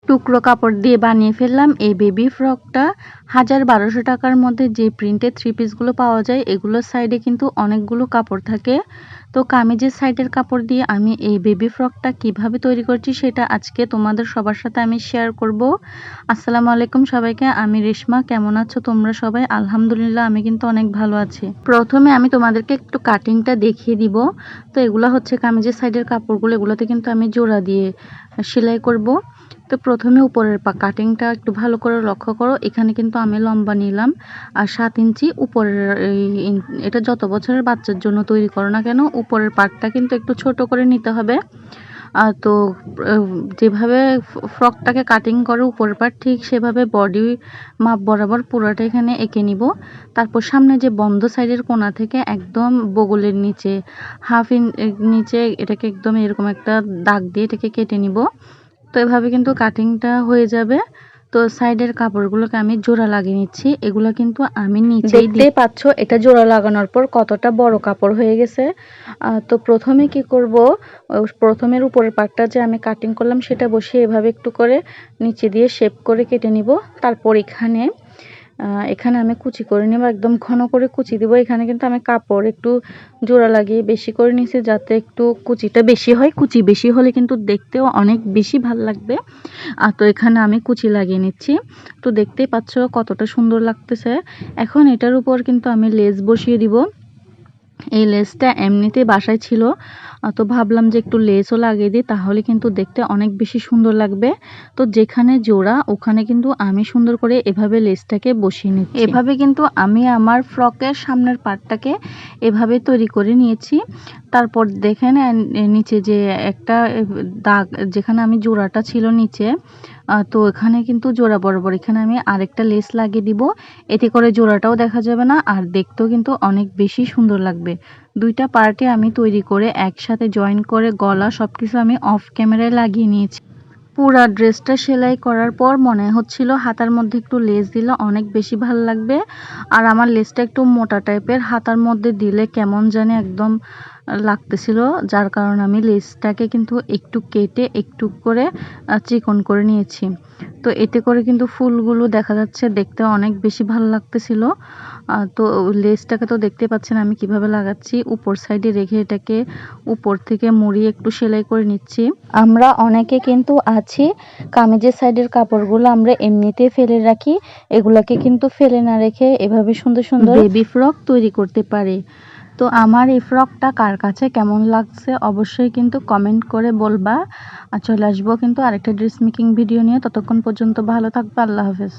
টুকরো কাপড় দিয়ে বানিয়ে ফেললাম এই বেবি ফ্রকটা। ১,০০০-১,২০০ টাকার মধ্যে যে প্রিন্টের থ্রি পিসগুলো পাওয়া যায় এগুলোর সাইডে কিন্তু অনেকগুলো কাপড় থাকে। তো কামিজের সাইডের কাপড় দিয়ে আমি এই বেবি ফ্রকটা কিভাবে তৈরি করছি সেটা আজকে তোমাদের সবার সাথে আমি শেয়ার করব। আসসালামু আলাইকুম সবাইকে, আমি রেশমা। কেমন আছো তোমরা সবাই? আলহামদুলিল্লাহ আমি কিন্তু অনেক ভালো আছি। প্রথমে আমি তোমাদেরকে একটু কাটিংটা দেখিয়ে দিব। তো এগুলো হচ্ছে কামিজের সাইডের কাপড়গুলো, এগুলোতে কিন্তু আমি জোড়া দিয়ে সেলাই করব। তো প্রথমে উপরের কাটিংটা একটু ভালো করে লক্ষ্য করো। এখানে কিন্তু আমি লম্বা নিলাম আর 7 ইঞ্চি উপরের। এটা যত বছরের বাচ্চার জন্য তৈরি করো না কেন উপরের পার্টটা কিন্তু একটু ছোট করে নিতে হবে। তো যেভাবে ফ্রকটাকে কাটিং করে উপরের পার্ট ঠিক সেভাবে বডি মাপ বরাবর পুরোটা এখানে এঁকে নিব। তারপর সামনে যে বন্ধ সাইডের কোণা থেকে একদম বগলের নিচে নিচে এটাকে একদম এরকম একটা দাগ দিয়ে এটাকে কেটে নিব। তো এভাবে কিন্তু কাটিংটা হয়ে যাবে। তো সাইডের কাপড়গুলোকে আমি জোড়া লাগিয়ে নিচ্ছি। এগুলো কিন্তু আমি নিচেই দেখতেই পাচ্ছ এটা জোড়া লাগানোর পর কতটা বড় কাপড় হয়ে গেছে। তো প্রথমে কি করব, প্রথমের উপরের পার্টটা যে আমি কাটিং করলাম সেটা বসিয়ে এভাবে একটু করে নিচে দিয়ে শেপ করে কেটে নিব। তারপর এখানে আমি কুচি করে নেব, একদম ঘন করে কুচি দেব। এখানে কিন্তু আমি কাপড় একটু জোড়া লাগিয়ে বেশি করে নিছি যাতে একটু কুচিটা বেশি হয়। কুচি বেশি হলে কিন্তু দেখতেও অনেক বেশি ভালো লাগবে। তো এখানে আমি কুচি লাগিয়ে নিচ্ছি। তো দেখতেই পাচ্ছ কতটা সুন্দর লাগতেছে। এখন এটার উপর কিন্তু আমি লেস বসিয়ে দিব। এই লেসটা এমনিতেই বাসায় ছিল, তো ভাবলাম যে একটু লেসও লাগিয়ে দিই, তাহলে কিন্তু দেখতে অনেক বেশি সুন্দর লাগবে। তো যেখানে জোড়া ওখানে কিন্তু আমি সুন্দর করে এভাবে লেসটাকে বসিয়ে নিচ্ছি। এভাবে কিন্তু আমি আমার ফ্রকের সামনের পার্টটাকে এভাবে তৈরি করে নিয়েছি। তারপর দেখেন নিচে যে একটা দাগ, যেখানে আমি জোড়াটা ছিল নিচে, তো এখানে কিন্তু জোড়া বরাবর এখানে আমি আরেকটা লেস লাগিয়ে দিব। এতে করে জোড়াটাও দেখা যাবে না আর দেখতেও কিন্তু অনেক বেশি সুন্দর লাগবে। দুইটা পার্টে আমি তৈরি করে একসাথে জয়েন করে গলা সবকিছু আমি অফ ক্যামেরায় লাগিয়ে নিয়েছি। পুরা ড্রেসটা সেলাই করার পর মনে হচ্ছিল হাতার মধ্যে একটু লেস দিলে অনেক বেশি ভালো লাগবে। আর আমার লেসটা একটু মোটা টাইপের, হাতার মধ্যে দিলে কেমন জানি একদম লাগতেছিল, যার কারণে আমি লেসটাকে কিন্তু একটু কেটে একটু করে চিকন করে নিয়েছি। তো এতে করে কিন্তু ফুলগুলো দেখা যাচ্ছে, দেখতে অনেক বেশি ভালো লাগতেছিল। তো লেসটাকে তো দেখতে পাচ্ছেন আমি কিভাবে লাগাচ্ছি। উপর সাইডে রেখে এটাকে উপর থেকে মুড়িয়ে একটু সেলাই করে নিচ্ছি। আমরা অনেকে কিন্তু আছি কামিজের সাইডের কাপড়গুলো আমরা এমনিতেই ফেলে রাখি, এগুলাকে কিন্তু ফেলে না রেখে এভাবে সুন্দর সুন্দর বেবি ফ্রক তৈরি করতে পারে। তো আমার এই ফ্রকটা কার কাছে কেমন লাগছে অবশ্যই কিন্তু কমেন্ট করে বলবা। আর চলে আসবো কিন্তু আরেকটা ড্রেস মেকিং ভিডিও নিয়ে। ততক্ষণ পর্যন্ত ভালো থাকবে। আল্লাহ হাফেজ।